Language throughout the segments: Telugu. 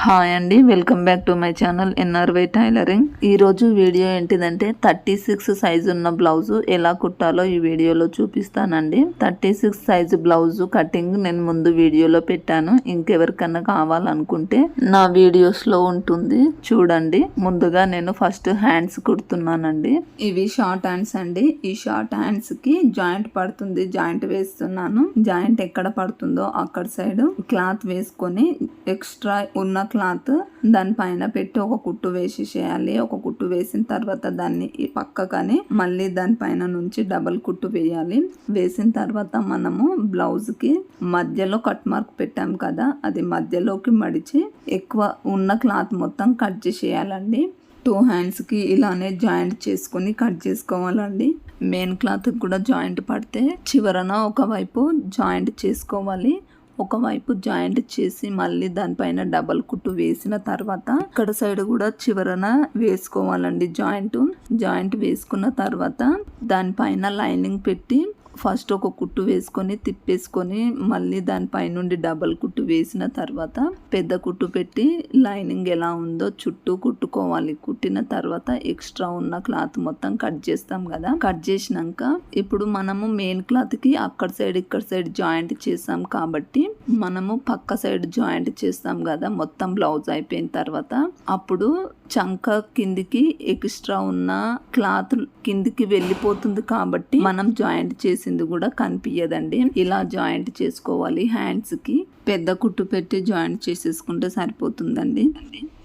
హాయ్ అండి, welcome back to my channel ఎన్ఆర్వై tailoring. ఈరోజు వీడియో ఏంటిదంటే 36 సైజు ఉన్న బ్లౌజు ఎలా కుట్టాలో ఈ వీడియోలో చూపిస్తానండి. 36 సైజు బ్లౌజు కటింగ్ నేను ముందు వీడియోలో పెట్టాను. ఇంకెవరికన్నా కావాలనుకుంటే నా వీడియోస్లో ఉంటుంది చూడండి. ముందుగా నేను ఫస్ట్ హ్యాండ్స్ కుడుతున్నానండి. ఇవి షార్ట్ హ్యాండ్స్ అండి. ఈ షార్ట్ హ్యాండ్స్కి జాయింట్ పడుతుంది, జాయింట్ వేస్తున్నాను. జాయింట్ ఎక్కడ పడుతుందో అక్కడ సైడ్ క్లాత్ వేసుకొని ఎక్స్ట్రా ఉన్న క్లాత్ దానిపైన పెట్టి ఒక కుట్టు వేసి చేయాలి. ఒక కుట్టు వేసిన తర్వాత దాన్ని ఈ పక్కకని మళ్ళీ దానిపైన నుంచి డబల్ కుట్టు వేయాలి. వేసిన తర్వాత మనము బ్లౌజ్ కి మధ్యలో కట్ మార్క్ పెట్టాం కదా, అది మధ్యలోకి మడిచి ఎక్కువ ఉన్న క్లాత్ మొత్తం కట్ చేసేయాలండి. 2 హ్యాండ్స్కి ఇలానే జాయింట్ చేసుకొని కట్ చేసుకోవాలండి. మెయిన్ క్లాత్ కూడా జాయింట్ పడితే చివరన ఒకవైపు జాయింట్ చేసుకోవాలి. ఒకవైపు జాయింట్ చేసి మళ్ళీ దానిపైన డబల్ కుట్టు వేసిన తర్వాత ఇక్కడ సైడ్ కూడా చివరన వేసుకోవాలండి. జాయింట్ వేసుకున్న తర్వాత దానిపైన లైనింగ్ పెట్టి ఫస్ట్ ఒక కుట్టు వేసుకొని తిప్పేసుకొని మళ్ళీ దానిపై నుండి డబల్ కుట్టు వేసిన తర్వాత పెద్ద కుట్టు పెట్టి లైనింగ్ ఎలా ఉందో చుట్టూ కుట్టుకోవాలి. కుట్టిన తర్వాత ఎక్స్ట్రా ఉన్న క్లాత్ మొత్తం కట్ చేస్తాం కదా, కట్ చేసినాక ఇప్పుడు మనము మెయిన్ క్లాత్ కి అక్కడ సైడ్ ఇక్కడ సైడ్ జాయింట్ చేస్తాం కాబట్టి మనము పక్క సైడ్ జాయింట్ చేస్తాం కదా. మొత్తం బ్లౌజ్ అయిపోయిన తర్వాత అప్పుడు చంక కిందికి ఎక్స్ట్రా ఉన్న క్లాత్ కిందికి వెళ్ళిపోతుంది కాబట్టి మనం జాయింట్ చేసింది కూడా కనిపించదండి. ఇలా జాయింట్ చేసుకోవాలి. హ్యాండ్స్ కి పెద్ద కుట్టు పెట్టి జాయింట్ చేసేసుకుంటే సరిపోతుందండి.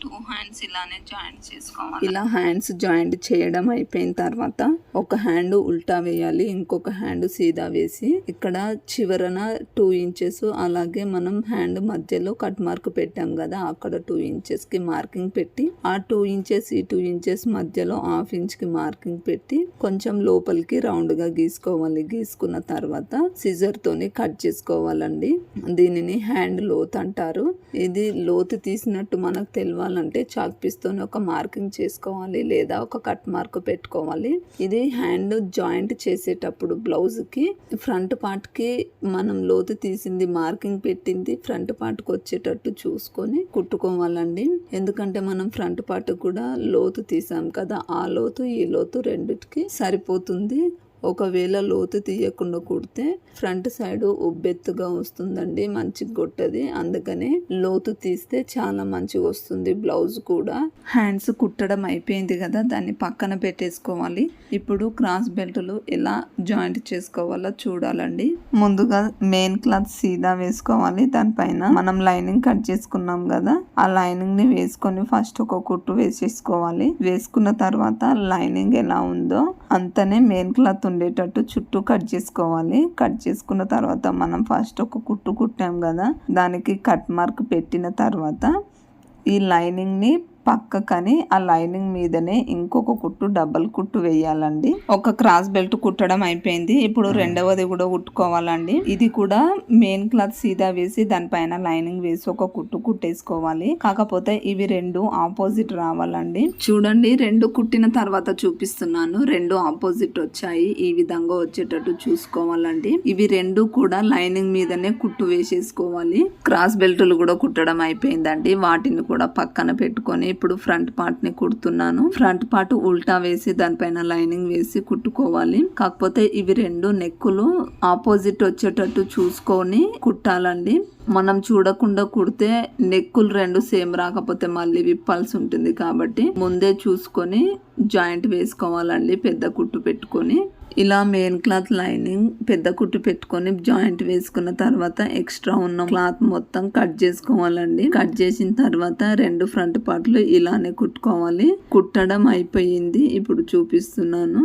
2 హ్యాండ్స్ ఇలానే జాయింట్ చేసుకోవాలి. ఇలా హ్యాండ్స్ జాయింట్ చేయడం అయిపోయిన తర్వాత ఒక హ్యాండ్ ఉల్టా వేయాలి, ఇంకొక హ్యాండ్ సీదా వేసి ఇక్కడ చివరన 2 ఇంచెస్ అలాగే మనం హ్యాండ్ మధ్యలో కట్ మార్క్ పెట్టాం కదా, అక్కడ 2 ఇంచెస్ కి మార్కింగ్ పెట్టి ఆ 2 ఇంచెస్ ఈ 2 ఇంచెస్ మధ్యలో 1/2 ఇంచ్ కి మార్కింగ్ పెట్టి కొంచెం లోపలికి రౌండ్ గా గీసుకోవాలి. గీసుకున్న తర్వాత సిజర్ తోని కట్ చేసుకోవాలండి. దీనిని హ్యాండ్ లోత్ అంటారు. ఇది లోతు తీసినట్టు మనకు తెలియాలంటే చాక్ పీస్ తోని ఒక మార్కింగ్ చేసుకోవాలి లేదా ఒక కట్ మార్క్ పెట్టుకోవాలి. ఇది హ్యాండ్ జాయింట్ చేసేటప్పుడు బ్లౌజ్ కి ఫ్రంట్ పార్ట్ కి మనం లోతు తీసింది మార్కింగ్ పెట్టింది ఫ్రంట్ పార్ట్ కి వచ్చేటట్టు చూసుకొని కుట్టుకోవాలండి. ఎందుకంటే మనం ఫ్రంట్ పార్ట్ కూడా లోతు తీసాం కదా, ఆ లోతు ఈ లోతు రెండిటికి సరిపోతుంది. ఒకవేళ లోతు తీయకుండా కుడితే ఫ్రంట్ సైడ్ ఉబ్బెత్తుగా వస్తుందండి, మంచిగా కొట్టది. అందుకనే లోతు తీస్తే చాలా మంచిగా వస్తుంది బ్లౌజ్ కూడా. హ్యాండ్స్ కుట్టడం అయిపోయింది కదా, దాన్ని పక్కన పెట్టేసుకోవాలి. ఇప్పుడు క్రాస్ బెల్ట్లు ఎలా జాయింట్ చేసుకోవాలో చూడాలండి. ముందుగా మెయిన్ క్లాత్ సీదా వేసుకోవాలి. దానిపైన మనం లైనింగ్ కట్ చేసుకున్నాం కదా, ఆ లైనింగ్ ని వేసుకొని ఫస్ట్ ఒక కుట్టు వేసేసుకోవాలి. వేసుకున్న తర్వాత లైనింగ్ ఎలా ఉందో అంతనే మెయిన్ క్లాత్ ఉండేటట్టు చుట్టూ కట్ చేసుకోవాలి. కట్ చేసుకున్న తర్వాత మనం ఫస్ట్ ఒక కుట్టు కుట్టాం కదా, దానికి కట్ మార్క్ పెట్టిన తర్వాత ఈ లైనింగ్ ని పక్కకని ఆ లైనింగ్ మీదనే ఇంకొక కుట్టు డబల్ కుట్టు వేయాలండి. ఒక క్రాస్ బెల్ట్ కుట్టడం అయిపోయింది. ఇప్పుడు రెండవది కూడా కుట్టుకోవాలండి. ఇది కూడా మెయిన్ క్లాత్ సీదా వేసి దానిపైన లైనింగ్ వేసి ఒక కుట్టు కుట్టేసుకోవాలి. కాకపోతే ఇవి రెండు ఆపోజిట్ రావాలండి. చూడండి, 2 కుట్టిన తర్వాత చూపిస్తున్నాను. 2 ఆపోజిట్ వచ్చాయి. ఈ విధంగా వచ్చేటట్టు చూసుకోవాలండి. ఇవి 2 కూడా లైనింగ్ మీదనే కుట్టు వేసేసుకోవాలి. క్రాస్ బెల్ట్లు కూడా కుట్టడం అయిపోయిందండి. వాటిని కూడా పక్కన పెట్టుకొని ఇప్పుడు ఫ్రంట్ పార్ట్ ని కుడుతున్నాను. ఫ్రంట్ పార్ట్ ఉల్టా వేసి దానిపైన లైనింగ్ వేసి కుట్టుకోవాలి. కాకపోతే ఇవి 2 నెక్కులు ఆపోజిట్ వచ్చేటట్టు చూసుకొని కుట్టాలండి. మనం చూడకుండా కుడితే నెక్కులు 2 సేమ్ రాకపోతే మళ్ళీ విప్పాల్సి ఉంటుంది. కాబట్టి ముందే చూసుకొని జాయింట్ వేసుకోవాలండి. పెద్ద కుట్టు పెట్టుకొని ఇలా మెయిన్ క్లాత్ లైనింగ్ పెద్ద కుట్టు పెట్టుకొని జాయింట్ వేసుకున్న తర్వాత ఎక్స్ట్రా ఉన్న క్లాత్ మొత్తం కట్ చేసుకోవాలండి. కట్ చేసిన తర్వాత 2 ఫ్రంట్ పార్ట్లు ఇలానే కుట్టుకోవాలి. కుట్టడం అయిపోయింది. ఇప్పుడు చూపిస్తున్నాను.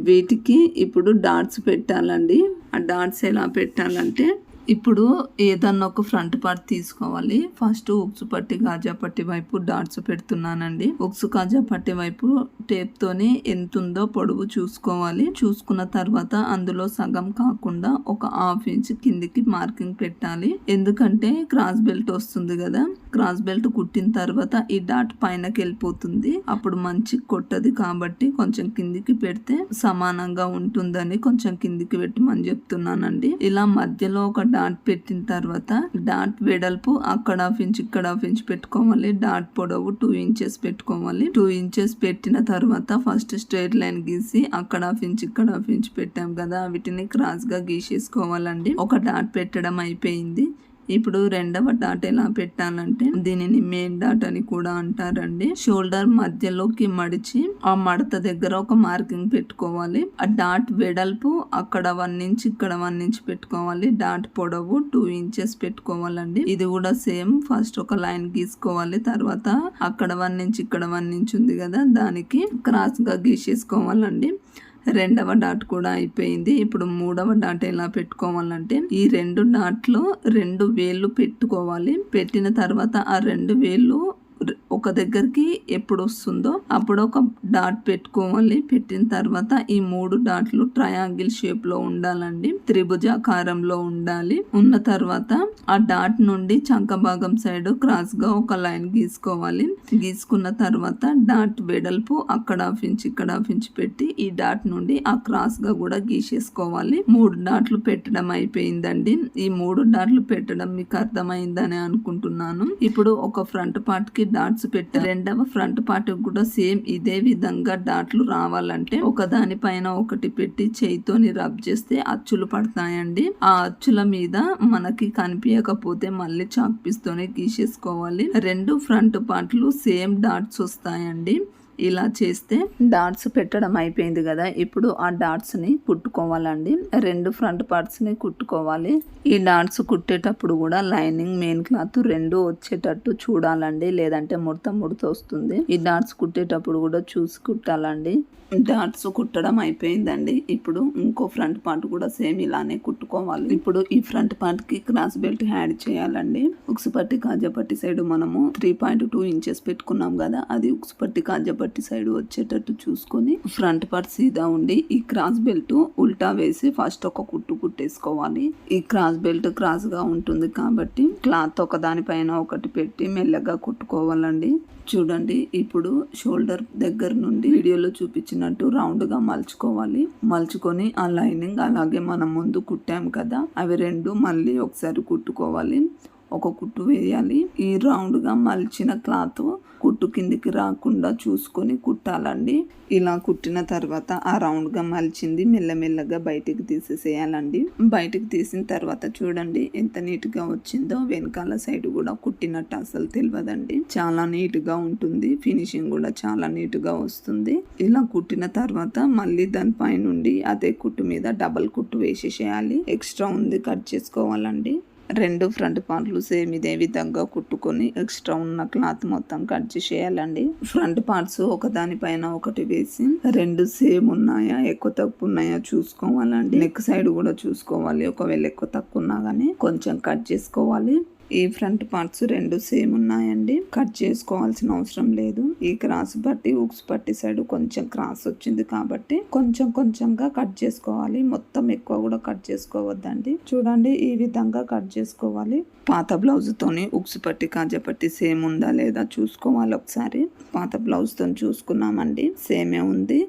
వీటికి ఇప్పుడు డాట్స్ పెట్టాలండి. ఆ డాట్స్ ఎలా పెట్టాలంటే ఇప్పుడు ఏదన్నా ఒక ఫ్రంట్ పార్ట్ తీసుకోవాలి. ఫస్ట్ ఉక్సు పట్టి కాజా పట్టి వైపు డాట్స్ పెడుతున్నానండి. ఉక్సు కాజా పట్టి వైపు టేప్ తోని ఎంత ఉందో పొడవు చూసుకోవాలి. చూసుకున్న తర్వాత అందులో సగం కాకుండా ఒక 1/2 ఇంచ్ కిందికి మార్కింగ్ పెట్టాలి. ఎందుకంటే క్రాస్ బెల్ట్ వస్తుంది కదా, క్రాస్ బెల్ట్ కుట్టిన తర్వాత ఈ డాట్ పైనకి వెళ్ళిపోతుంది. అప్పుడు మంచి కొట్టది. కాబట్టి కొంచెం కిందికి పెడితే సమానంగా ఉంటుందని కొంచెం కిందికి పెట్టమని చెప్తున్నానండి. ఇలా మధ్యలో ఒక డాట్ పెట్టిన తర్వాత డాట్ వెడల్పు అక్కడ హాఫ్ ఇంచ్ ఇక్కడ హాఫ్ ఇంచ్ పెట్టుకోవాలి. డాట్ పొడవు 2 ఇంచెస్ పెట్టుకోవాలి. 2 ఇంచెస్ పెట్టిన తర్వాత ఫస్ట్ స్ట్రైట్ లైన్ గీసి అక్కడ హాఫ్ ఇంచ్ ఇక్కడ హాఫ్ ఇంచ్ పెట్టాం కదా, వీటిని క్రాస్ గా గీసేసుకోవాలండి. ఒక డాట్ పెట్టడం అయిపోయింది. ఇప్పుడు రెండవ డాట్ ఎలా పెట్టాలంటే దీనిని మెయిన్ డాట్ అని కూడా అంటారండి. షోల్డర్ మధ్యలోకి మడిచి ఆ మడత దగ్గర ఒక మార్కింగ్ పెట్టుకోవాలి. ఆ డాట్ వెడల్పు అక్కడ 1 ఇంచ్ ఇక్కడ 1 ఇంచ్ పెట్టుకోవాలి. డాట్ పొడవు 2 ఇంచెస్ పెట్టుకోవాలండి. ఇది కూడా సేమ్. ఫస్ట్ ఒక లైన్ గీసుకోవాలి. తర్వాత అక్కడ 1 ఇంచ్ ఇక్కడ 1 ఇంచ్ ఉంది కదా, దానికి క్రాస్ గా గీసేసుకోవాలండి. రెండవ డాట్ కూడా అయిపోయింది. ఇప్పుడు మూడవ డాట్ ఎలా పెట్టుకోవాలంటే ఈ 2 డాట్లో 2 వేళ్ళు పెట్టుకోవాలి. పెట్టిన తర్వాత ఆ 2 వేళ్ళు ఒక దగ్గరికి ఎప్పుడు వస్తుందో అప్పుడు ఒక డాట్ పెట్టుకోవాలి. పెట్టిన తర్వాత ఈ 3 డాట్లు ట్రయాంగిల్ షేప్ లో ఉండాలండి, త్రిభుజాకారంలో ఉండాలి. ఉన్న తర్వాత ఆ డాట్ నుండి చంక భాగం సైడ్ క్రాస్ గా ఒక లైన్ గీసుకోవాలి. గీసుకున్న తర్వాత డాట్ వెడల్పు అక్కడ హాఫ్ ఇంచ్ ఇక్కడ హాఫ్ ఇంచ్ పెట్టి ఈ డాట్ నుండి ఆ క్రాస్ గా కూడా గీసేసుకోవాలి. 3 డాట్లు పెట్టడం అయిపోయిందండి. ఈ 3 డాట్లు పెట్టడం మీకు అర్థమైందని అనుకుంటున్నాను. ఇప్పుడు ఒక ఫ్రంట్ పార్ట్ కి డాట్స్ పెట్టి రెండవ ఫ్రంట్ పార్ట్ కూడా సేమ్ ఇదే విధంగా డాట్లు రావాలంటే ఒక దానిపైన ఒకటి పెట్టి చేయితోని రబ్ చేస్తే అచ్చులు పడతాయండి. ఆ అచ్చుల మీద మనకి కనిపించకపోతే మళ్ళీ చాక్ పీస్ తోనే గీసేసుకోవాలి. 2 ఫ్రంట్ పార్ట్లు సేమ్ డాట్స్ వస్తాయండి. ఇలా చేస్తే డాట్స్ పెట్టడం అయిపోయింది కదా. ఇప్పుడు ఆ డాట్స్ ని కుట్టుకోవాలండి. 2 ఫ్రంట్ పార్ట్స్ ని కుట్టుకోవాలి. ఈ డాట్స్ కుట్టేటప్పుడు కూడా లైనింగ్ మెయిన్ క్లాత్ 2 వచ్చేటట్టు చూడాలండి, లేదంటే ముడత వస్తుంది. ఈ డాట్స్ కుట్టేటప్పుడు కూడా చూసి కుట్టాలండి. డాట్స్ కుట్టడం అయిపోయిందండి. ఇప్పుడు ఇంకో ఫ్రంట్ పార్ట్ కూడా సేమ్ ఇలానే కుట్టుకోవాలి. ఇప్పుడు ఈ ఫ్రంట్ పార్ట్ కి క్రాస్ బెల్ట్ యాడ్ చేయాలండి. ఉక్సు పట్టి కాజా పట్టి సైడ్ మనము 3.2 ఇంచెస్ పెట్టుకున్నాం కదా, అది ఉక్సు పట్టి కాజా పట్టి సైడ్ వచ్చేటట్టు చూసుకొని ఫ్రంట్ పార్ట్ సీదా ఉండి ఈ క్రాస్ బెల్ట్ ఉల్టా వేసి ఫస్ట్ ఒక కుట్టు కుట్టేసుకోవాలి. ఈ క్రాస్ బెల్ట్ క్రాస్ గా ఉంటుంది కాబట్టి క్లాత్ ఒక దానిపైన ఒకటి పెట్టి మెల్లగా కుట్టుకోవాలండి. చూడండి, ఇప్పుడు షోల్డర్ దగ్గర నుండి వీడియోలో చూపించినట్టు రౌండ్ గా మలుచుకోవాలి. మలుచుకొని ఆ లైనింగ్ అలాగే మనం ముందు కుట్టాం కదా, అవి 2 మళ్ళీ ఒకసారి కుట్టుకోవాలి. ఒక కుట్టు వేయాలి. ఈ రౌండ్ గా మలిచిన క్లాత్ కుట్టు కిందికి రాకుండా చూసుకొని కుట్టాలండి. ఇలా కుట్టిన తర్వాత ఆ రౌండ్ గా మలిచింది మెల్లమెల్లగా బయటికి తీసేసేయాలండి. బయటికి తీసిన తర్వాత చూడండి ఎంత నీట్ గా వచ్చిందో. వెనకాల సైడ్ కూడా కుట్టినట్టు అసలు తెలియదండి, చాలా నీట్ గా ఉంటుంది. ఫినిషింగ్ కూడా చాలా నీట్ గా వస్తుంది. ఇలా కుట్టిన తర్వాత మళ్ళీ దాని పైనుండి అదే కుట్టు మీద డబల్ కుట్టు వేసేసేయాలి. ఎక్స్ట్రా ఉంది కట్ చేసుకోవాలండి. 2 ఫ్రంట్ పార్ట్లు సేమ్ ఇదే విధంగా కుట్టుకొని ఎక్స్ట్రా ఉన్న క్లాత్ మొత్తం కట్ చేసేయాలండి. ఫ్రంట్ పార్ట్స్ ఒక దానిపైన ఒకటి వేసి 2 సేమ్ ఉన్నాయా ఎక్కువ తక్కువ ఉన్నాయా చూసుకోవాలండి. నెక్ సైడ్ కూడా చూసుకోవాలి. ఒకవేళ ఎక్కువ తక్కువ ఉన్నా కానీ కొంచెం కట్ చేసుకోవాలి. ఈ ఫ్రంట్ పార్ట్స్ 2 సేమ్ ఉన్నాయండి, కట్ చేసుకోవాల్సిన అవసరం లేదు. ఈ క్రాస్ పట్టి ఉక్స్ పట్టి సైడ్ కొంచెం క్రాస్ వచ్చింది కాబట్టి కొంచెంగా కట్ చేసుకోవాలి. మొత్తం ఎక్కువ కూడా కట్ చేసుకోవద్దండి. చూడండి ఈ విధంగా కట్ చేసుకోవాలి. పాత బ్లౌజ్ తోని ఉక్స్ పట్టి కాజా పట్టి సేమ్ ఉందా లేదా చూసుకోవాలి. ఒకసారి పాత బ్లౌజ్ తో చూసుకున్నామండి, సేమే ఉంది.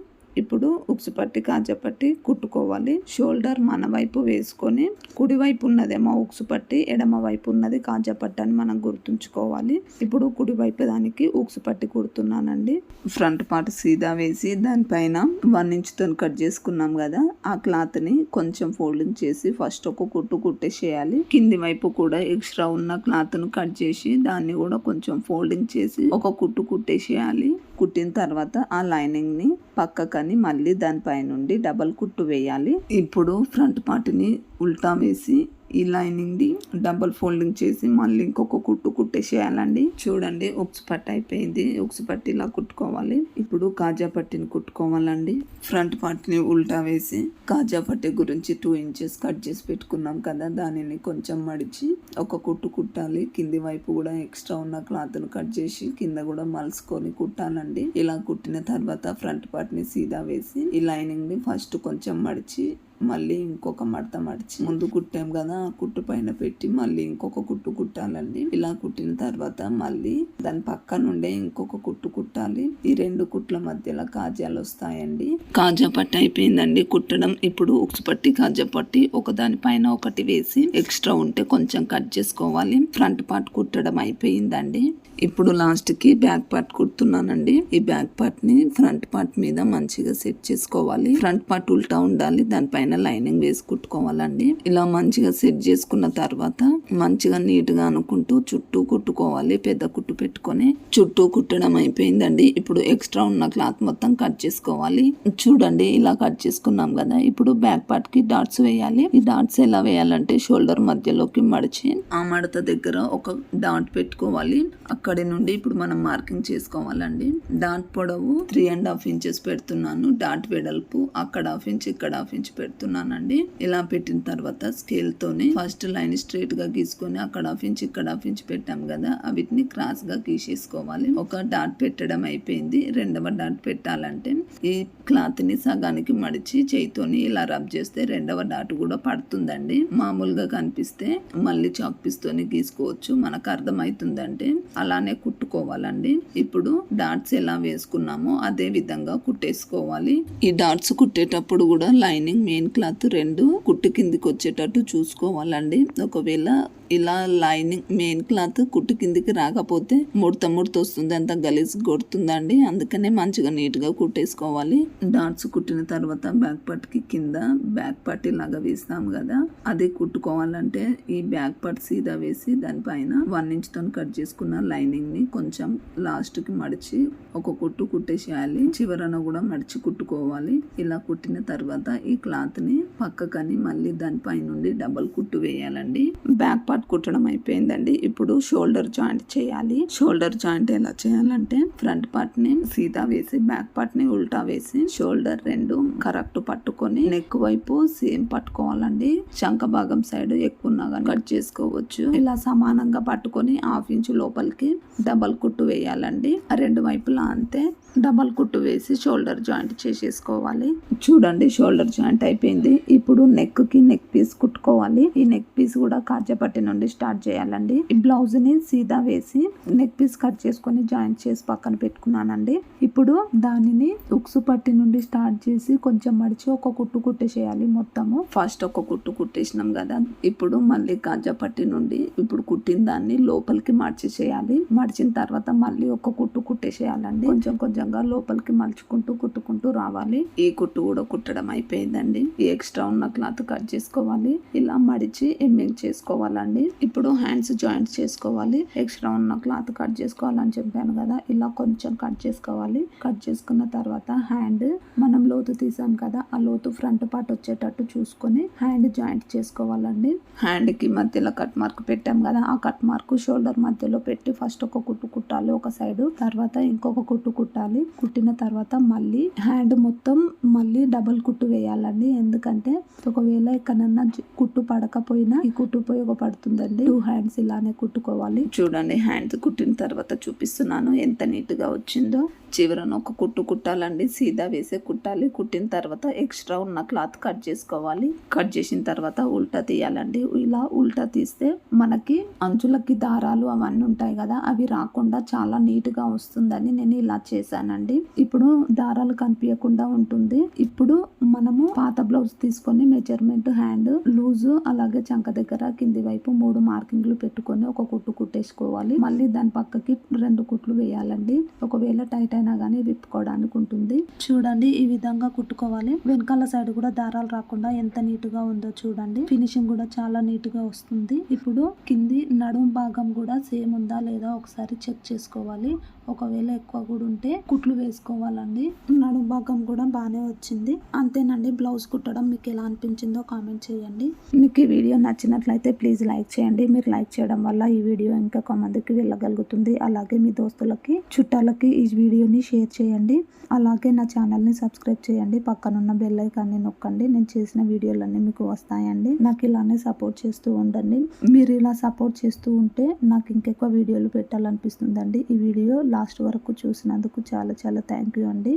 ఇప్పుడు ఉక్సు పట్టి కాజా పట్టి కుట్టుకోవాలి. షోల్డర్ మన వైపు వేసుకొని కుడి వైపు ఉన్నదేమో ఉక్సు పట్టి, ఎడమ వైపు ఉన్నది కాజా పట్టి అని మనం గుర్తుంచుకోవాలి. ఇప్పుడు కుడి వైపు దానికి ఉక్సు పట్టి కుడుతున్నానండి. ఫ్రంట్ పార్ట్ సీదా వేసి దానిపైన 1 ఇంచ్ తో కట్ చేసుకున్నాం కదా, ఆ క్లాత్ ని కొంచెం ఫోల్డింగ్ చేసి ఫస్ట్ ఒక కుట్టు కుట్టేసేయాలి. కింది వైపు కూడా ఎక్స్ట్రా ఉన్న క్లాత్ ను కట్ చేసి దాన్ని కూడా కొంచెం ఫోల్డింగ్ చేసి ఒక కుట్టు కుట్టేసేయాలి. కుట్టిన తర్వాత ఆ లైనింగ్ ని పక్కకని మళ్ళీ దానిపై నుండి డబల్ కుట్టు వేయాలి. ఇప్పుడు ఫ్రంట్ పార్ట్ ని ఉల్టా వేసి ఈ లైనింగ్ ని డబల్ ఫోల్డింగ్ చేసి మళ్ళీ ఇంకొక కుట్టు కుట్టేసేయాలండి. చూడండి ఉక్స్ పట్టి అయిపోయింది. ఉక్స్ పట్టి ఇలా కుట్టుకోవాలి. ఇప్పుడు కాజా పట్టిని కుట్టుకోవాలండి. ఫ్రంట్ పార్ట్ ని ఉల్టా వేసి కాజా పట్టి గురించి 2 ఇంచెస్ కట్ చేసి పెట్టుకున్నాం కదా, దానిని కొంచెం మడిచి ఒక కుట్టు కుట్టాలి. కింది వైపు కూడా ఎక్స్ట్రా ఉన్న క్లాత్ ను కట్ చేసి కింద కూడా మలుసుకొని కుట్టాలండి. ఇలా కుట్టిన తర్వాత ఫ్రంట్ పార్ట్ ని సీదా వేసి ఈ లైనింగ్ ని ఫస్ట్ కొంచెం మడిచి మళ్ళీ ఇంకొక మడత మడిచి ముందు కుట్టాం కదా ఆ కుట్టు పైన పెట్టి మళ్ళీ ఇంకొక కుట్టు కుట్టాలండి. ఇలా కుట్టిన తర్వాత మళ్ళీ దాని పక్క నుండే ఇంకొక కుట్టు కుట్టాలి. ఈ 2 కుట్ల మధ్యలో కాజాలు వస్తాయండి. కాజా పట్టి అయిపోయిందండి కుట్టడం. ఇప్పుడు ఉక్సు పట్టి కాజా పట్టి ఒకదానిపైన ఒకటి వేసి ఎక్స్ట్రా ఉంటే కొంచెం కట్ చేసుకోవాలి. ఫ్రంట్ పార్ట్ కుట్టడం అయిపోయిందండి. ఇప్పుడు లాస్ట్ కి బ్యాక్ పార్ట్ కుడుతున్నానండి. ఈ బ్యాక్ పార్ట్ ని ఫ్రంట్ పార్ట్ మీద మంచిగా సెట్ చేసుకోవాలి. ఫ్రంట్ పార్ట్ ఉల్టా ఉండాలి, దానిపైన లైనింగ్ వేసి కుట్టుకోవాలండి. ఇలా మంచిగా సెట్ చేసుకున్న తర్వాత మంచిగా నీట్ గా అనుకుంటూ చుట్టూ కుట్టుకోవాలి. పెద్ద కుట్టు పెట్టుకొని చుట్టూ కుట్టడం అయిపోయిందండి. ఇప్పుడు ఎక్స్ట్రా ఉన్న క్లాత్ మొత్తం కట్ చేసుకోవాలి. చూడండి ఇలా కట్ చేసుకున్నాం కదా. ఇప్పుడు బ్యాక్ పార్ట్ కి డాట్స్ వేయాలి. ఈ డాట్స్ ఎలా వేయాలంటే షోల్డర్ మధ్యలోకి మడిచి ఆ మడత దగ్గర ఒక డాట్ పెట్టుకోవాలి. అక్కడి నుండి ఇప్పుడు మనం మార్కింగ్ చేసుకోవాలండి. డాట్ పొడవు 3.5 ఇంచెస్ పెడుతున్నాను. డాట్ వెడల్పు అక్కడ 1/2 ఇంచ్ ఇక్కడ 1/2 ఇంచ్ పెడుతున్నానండి. ఇలా పెట్టిన తర్వాత స్కేల్ తోని ఫస్ట్ లైన్ స్ట్రైట్ గా గీసుకొని అక్కడ 1/2 ఇంచ్ ఇక్కడ 1/2 ఇంచ్ పెట్టాం కదా, వీటిని క్రాస్ గా గీసేసుకోవాలి. ఒక డాట్ పెట్టడం అయిపోయింది. రెండవ డాట్ పెట్టాలంటే ఈ క్లాత్ ని సగానికి మడిచి చేయితోని ఇలా రబ్ చేస్తే రెండవ డాట్ కూడా పడుతుందండి. మామూలుగా కనిపిస్తే మళ్ళీ చాక్ పీస్ తోని గీసుకోవచ్చు. మనకు అర్థమవుతుందంటే అలానే కుట్టుకోవాలండి. ఇప్పుడు డాట్స్ ఎలా వేసుకున్నామో అదే విధంగా కుట్టేసుకోవాలి. ఈ డాట్స్ కుట్టేటప్పుడు కూడా లైనింగ్ మెయిన్ క్లాత్ రెండు కుట్టు కిందికి వచ్చేటట్టు చూసుకోవాలండి. ఒకవేళ ఇలా లైనింగ్ మెయిన్ క్లాత్ కుట్టు కిందికి రాకపోతే ముడత వస్తుంది, అంత గలీజ్ కొడుతుందండి. అందుకనే మంచిగా నీట్ గా కుట్టేసుకోవాలి. డాట్స్ కుట్టిన తర్వాత బ్యాక్ పార్ట్ కి కింద బ్యాక్ పార్ట్ లాగా వేస్తాం కదా, అది కుట్టుకోవాలంటే ఈ బ్యాక్ పార్ట్ సీదా వేసి దానిపైన 1 ఇంచ్ తో కట్ చేసుకున్న లైనింగ్ ని కొంచెం లాస్ట్ కి మడిచి ఒక కుట్టు కుట్టేసేయాలి. చివరన కూడా మడిచి కుట్టుకోవాలి. ఇలా కుట్టిన తర్వాత ఈ క్లాత్ ని పక్కకని మళ్ళీ దానిపై నుండి డబల్ కుట్టు వేయాలండి. బ్యాక్ పార్ట్ కుట్టడం అయిపోయిందండి. ఇప్పుడు షోల్డర్ జాయింట్ చేయాలి. షోల్డర్ జాయింట్ ఎలా చేయాలంటే ఫ్రంట్ పార్ట్ ని సీదా వేసి బ్యాక్ పార్ట్ ని ఉల్టా వేసి షోల్డర్ రెండు కరెక్ట్ పట్టుకొని నెక్ వైపు సేమ్ పట్టుకోవాలండి. చంక భాగం సైడ్ ఎక్కువ ఉన్నా కానీ కట్ చేసుకోవచ్చు. ఇలా సమానంగా పట్టుకొని 1/2 ఇంచ్ లోపలికి డబల్ కుట్టు వేయాలండి. రెండు వైపులా అంతే డబల్ కుట్టు వేసి షోల్డర్ జాయింట్ చేసేసుకోవాలి. చూడండి షోల్డర్ జాయింట్ అయిపోయింది. ఇప్పుడు నెక్ కి నెక్ పీస్ కుట్టుకోవాలి. ఈ నెక్ పీస్ కూడా కాజా పట్టి నుండి స్టార్ట్ చేయాలండి. ఈ బ్లౌజ్ ని సీదా వేసి నెక్ పీస్ కట్ చేసుకొని జాయింట్ చేసి పక్కన పెట్టుకున్నానండి. ఇప్పుడు దానిని ఉక్సు పట్టి నుండి స్టార్ట్ చేసి కొంచెం మడిచి ఒక కుట్టు కుట్టేసేయాలి. మొత్తము ఫస్ట్ ఒక కుట్టు కుట్టేసినాం కదా, ఇప్పుడు మళ్ళీ కాజా పట్టి నుండి ఇప్పుడు కుట్టిన దాన్ని లోపలికి మడిచేసేయాలి. మడిచిన తర్వాత మళ్ళీ ఒక కుట్టు కుట్టేసేయాలండి. కొంచెం కొంచెంగా లోపలికి మలుచుకుంటూ కుట్టుకుంటూ రావాలి. ఈ కుట్టు కూడా కుట్టడం అయిపోయిందండి. ఈ ఎక్స్ట్రా ఉన్న క్లాత్ కట్ చేసుకోవాలి. ఇలా మడిచి ఎమ్మింగ్ చేసుకోవాలండి. ఇప్పుడు హ్యాండ్స్ జాయింట్ చేసుకోవాలి. ఎక్స్ట్రా ఉన్న క్లాత్ కట్ చేసుకోవాలని చెప్పాను కదా, ఇలా కొంచెం కట్ చేసుకోవాలి. కట్ చేసుకున్న తర్వాత హ్యాండ్ మనం లోతు తీసాం కదా, ఆ లోతు ఫ్రంట్ పార్ట్ వచ్చేటట్టు చూసుకొని హ్యాండ్ జాయింట్ చేసుకోవాలండి. హ్యాండ్ కి మధ్యలో కట్ మార్క్ పెట్టాం కదా, ఆ కట్ మార్క్ షోల్డర్ మధ్యలో పెట్టి ఫస్ట్ ఒక కుట్టు కుట్టాలి ఒక సైడ్, తర్వాత ఇంకొక కుట్టు కుట్టాలి. కుట్టిన తర్వాత మళ్ళీ హ్యాండ్ మొత్తం మళ్ళీ డబల్ కుట్టు వేయాలండి. ఎందుకంటే ఒకవేళ ఎక్కడన్నా కుట్టు పడకపోయినా ఈ కుట్టు ఉపయోగపడుతుందండి. 2 హ్యాండ్స్ ఇలానే కుట్టుకోవాలి. చూడండి హ్యాండ్స్ కుట్టిన తర్వాత చూపిస్తున్నాను ఎంత నీట్ గా వచ్చిందో. చివరన ఒక కుట్టు కుట్టాలండి. సీదా వేసే కుట్టాలి. కుట్టిన తర్వాత ఎక్స్ట్రా ఉన్న క్లాత్ కట్ చేసుకోవాలి. కట్ చేసిన తర్వాత ఉల్టా తీయాలండి. ఇలా ఉల్టా తీస్తే మనకి అంచులకి దారాలు అవన్నీ ఉంటాయి కదా, అవి రాకుండా చాలా నీట్ గా వస్తుందని నేను ఇలా చేశానండి. ఇప్పుడు దారాలు కనిపించకుండా ఉంటుంది. ఇప్పుడు మనము పాత బ్లౌజ్ తీసుకొని మెజర్మెంట్ హ్యాండ్ లూజ్ అలాగే చంక దగ్గర కింది వైపు 3 మార్కింగ్లు పెట్టుకొని ఒక కుట్టు కుట్టేసుకోవాలి. మళ్ళీ దాని పక్కకి 2 కుట్లు వేయాలండి. ఒకవేళ టైట్ అయినా గానీ విప్పుకోవడానికి ఉంటుంది. చూడండి ఈ విధంగా కుట్టుకోవాలి. వెనకాల సైడ్ కూడా దారాలు రాకుండా ఎంత నీట్ గా ఉందో చూడండి. ఫినిషింగ్ కూడా చాలా నీట్ గా వస్తుంది. ఇప్పుడు కింది నడుం భాగం కూడా సేమ్ ఉందా లేదా ఒకసారి చెక్ చేసుకోవాలి. ఒకవేళ ఎక్కువ కూడా ఉంటే కుట్లు వేసుకోవాలండి. నడుం భాగం కూడా బాగానే వచ్చింది. అంతేనండి బ్లౌజ్ కుట్టడం. మీకు ఎలా అనిపించిందో కామెంట్ చేయండి. మీకు ఈ వీడియో నచ్చినట్లయితే ప్లీజ్ లైక్ చేయండి. మీరు లైక్ చేయడం వల్ల ఈ వీడియో ఇంకా మందికి వెళ్ళగలుగుతుంది. అలాగే మీ దోస్తులకి చుట్టాలకి ఈ వీడియోని షేర్ చేయండి. అలాగే నా ఛానల్ని సబ్స్క్రైబ్ చేయండి. పక్కనున్న బెల్ ఐకాన్ని నొక్కండి. నేను చేసిన వీడియోలన్నీ మీకు వస్తాయండి. నాకు ఇలానే సపోర్ట్ చేస్తూ ఉండండి. మీరు ఇలా సపోర్ట్ చేస్తూ ఉంటే నాకు ఇంకెక్కువ వీడియోలు పెట్టాలనిపిస్తుందండి. ఈ వీడియో లాస్ట్ వరకు చూసినందుకు చాలా చాలా థ్యాంక్ యూ అండి.